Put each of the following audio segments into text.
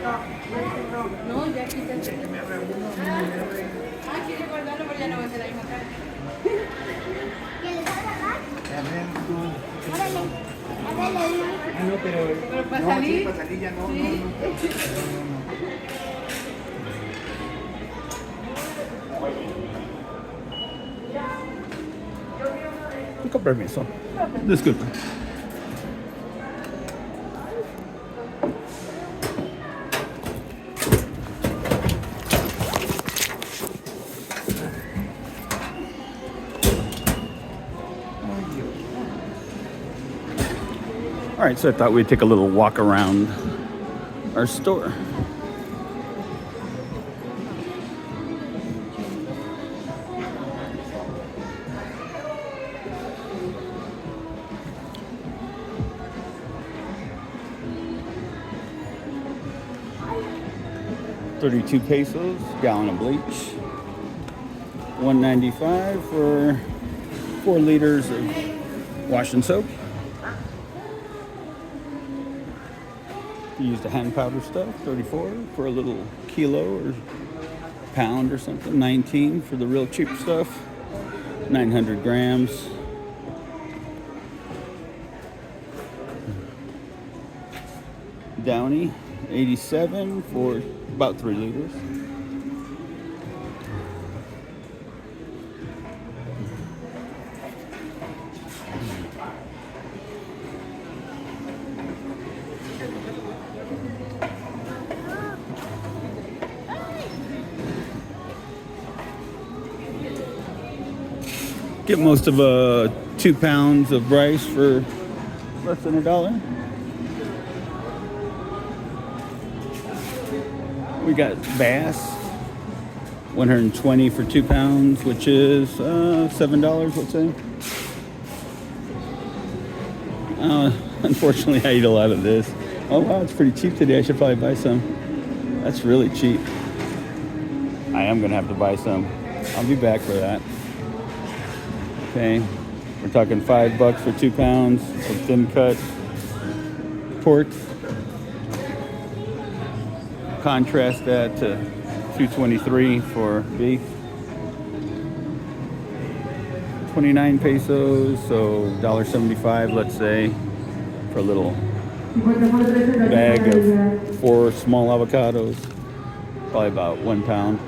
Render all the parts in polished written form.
No, ya quítate. Ah, quiere guardarlo, pero ya no va a ser la misma cara. ¿Quieres agarrar? Órale. Órale. Ah, no, Pero para no, salir. sí, para salir ya no, Sí. no. Con permiso. Disculpe. All right, so I thought we'd take a little walk around our store. $32 pesos, gallon of bleach. $1.95 for 4 liters of wash and soap. You use the hand powder stuff, 34 for a little kilo or pound or something. 19 for the real cheap stuff. 900 grams. Downy, 87 for about 3 liters. Get most of 2 pounds of rice for less than $1. We got bass, 120 for 2 pounds, which is $7, let's say. Unfortunately, I eat a lot of this. Oh wow, it's pretty cheap today. I should probably buy some. That's really cheap. I am gonna have to buy some. I'll be back for that. Okay, we're talking $5 for 2 pounds of thin cut pork. Contrast that to $2.23 for beef. 29 pesos, so $1.75, let's say, for a little bag of 4 small avocados. Probably about 1 pound.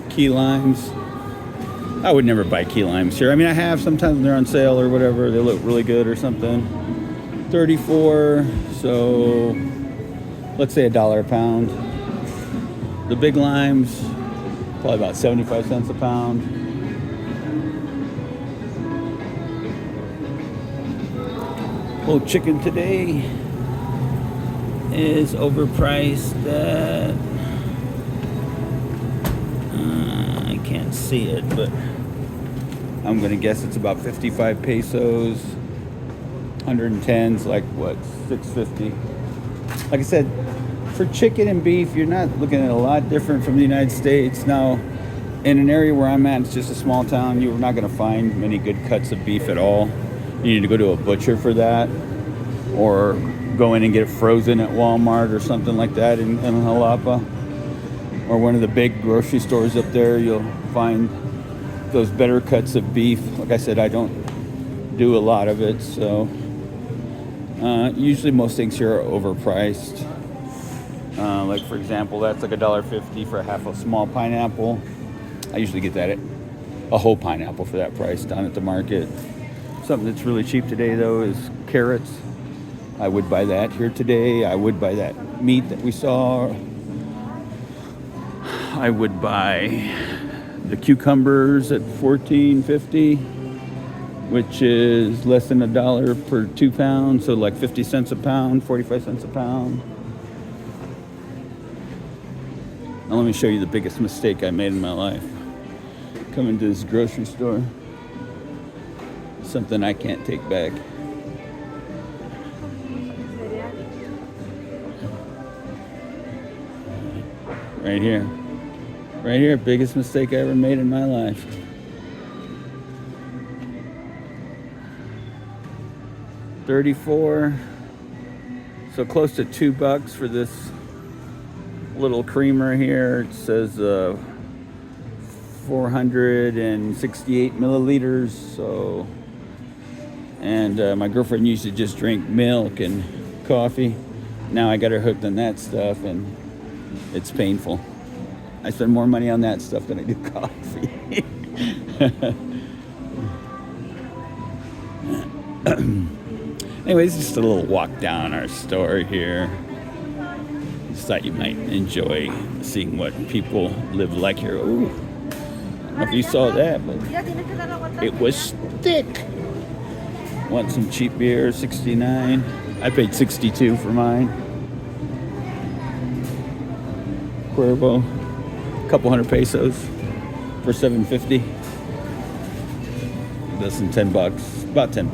Key limes. I would never buy key limes here. I mean, I have sometimes when they're on sale or whatever. They look really good or something. 34, so let's say $1 a pound. The big limes, probably about 75 cents a pound. Whole chicken today is overpriced at I can't see it, but I'm gonna guess it's about 55 pesos. 110's like what, 650. Like I said, for chicken and beef, you're not looking at a lot different from the United States. Now, in an area where I'm at, it's just a small town, you're not gonna find many good cuts of beef at all. You need to go to a butcher for that, or go in and get it frozen at Walmart or something like that in Jalapa. Or one of the big grocery stores up there, you'll find those better cuts of beef. Like I said, I don't do a lot of it, so usually most things here are overpriced. Like for example, that's like $1.50 for half a small pineapple. I usually get that at a whole pineapple for that price down at the market. Something that's really cheap today though is carrots. I would buy that here today. I would buy that meat that we saw. I would buy the cucumbers at $14.50, which is less than $1 per 2 pounds, so like 50 cents a pound, 45 cents a pound. Now let me show you the biggest mistake I made in my life. Coming to this grocery store. Something I can't take back. Right here. Right here, biggest mistake I ever made in my life. $34. So close to $2 for this little creamer here. It says 468 milliliters. So, and my girlfriend used to just drink milk and coffee. Now I got her hooked on that stuff, and it's painful. I spend more money on that stuff than I do coffee. Anyways, just a little walk down our store here. Just thought you might enjoy seeing what people live like here. Ooh, I don't know if you saw that, but it was thick. Want some cheap beer? 69. I paid 62 for mine. Cuervo, a couple hundred pesos for 750. Less than $10, about $10.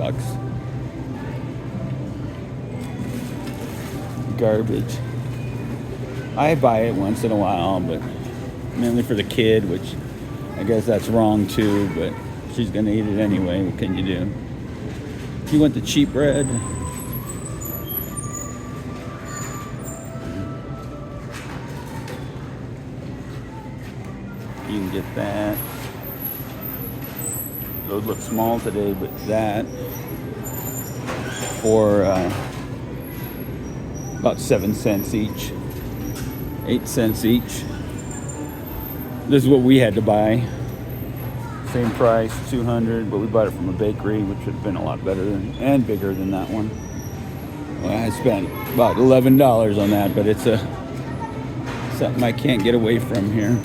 Garbage. I buy it once in a while, but mainly for the kid, which I guess that's wrong too, but she's gonna eat it anyway. What can you do? You want the cheap bread? You can get that. Those look small today, but that for about 7 cents each, 8 cents each. This is what we had to buy. Same price, 200, but we bought it from a bakery, which would have been a lot better and bigger than that one. Well, I spent about $11 on that, but it's something I can't get away from here.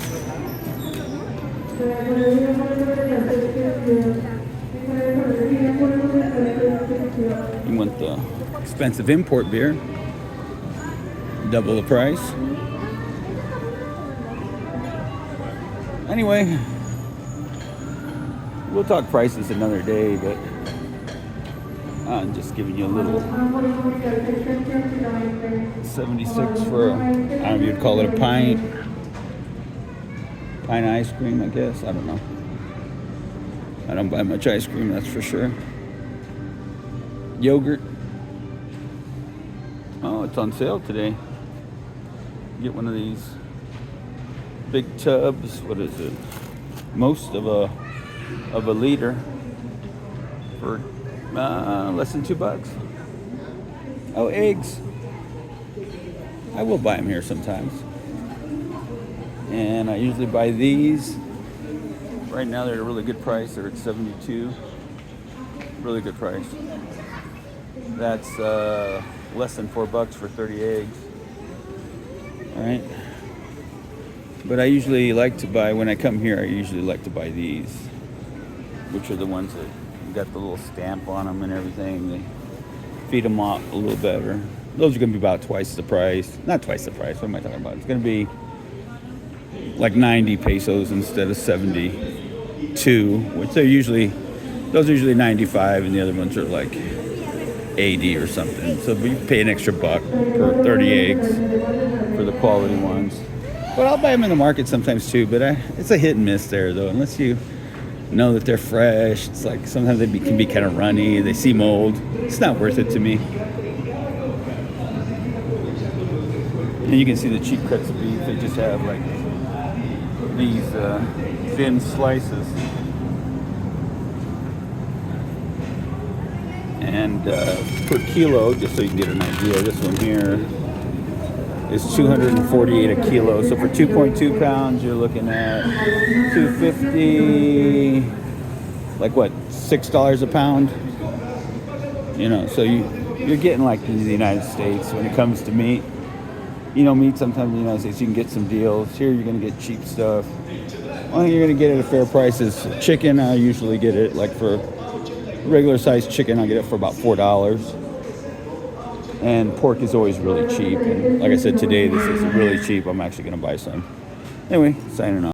You want the expensive import beer, double the price. Anyway, we'll talk prices another day, but I'm just giving you a little 76 for, I don't know if you'd call it a pint of ice cream, I guess. I don't know. I don't buy much ice cream, that's for sure. Yogurt. Oh, it's on sale today. Get one of these big tubs. What is it? Most of a liter for less than $2. Oh, eggs. I will buy them here sometimes. And I usually buy these. Right now they're at a really good price. They're at 72. Really good price. That's less than $4 for 30 eggs. All right. But I usually like to buy, when I come here, I usually like to buy these, which are the ones that got the little stamp on them and everything. They feed them out a little better. Those are going to be about twice the price. Not twice the price. What am I talking about? It's going to be like 90 pesos instead of 72, which those are usually 95, and the other ones are like 80 or something. So you pay an extra $1 per 30 eggs for the quality ones. But I'll buy them in the market sometimes too. But it's a hit and miss there, though. Unless you know that they're fresh, it's like sometimes they can be kind of runny. They seem old. It's not worth it to me. And you can see the cheap cuts of beef. They just have like these thin slices. And per kilo, just so you can get an idea, this one here is 248 a kilo. So for 2.2 pounds, you're looking at 250, like what, $6 a pound? You know, so you're getting like in the United States when it comes to meat. You know, meat sometimes in the United States you can get some deals. Here you're going to get cheap stuff. Only you're going to get it at fair prices. Chicken, I usually get it like for regular sized chicken, I get it for about $4. And pork is always really cheap. And like I said, today this is really cheap. I'm actually going to buy some. Anyway, signing off.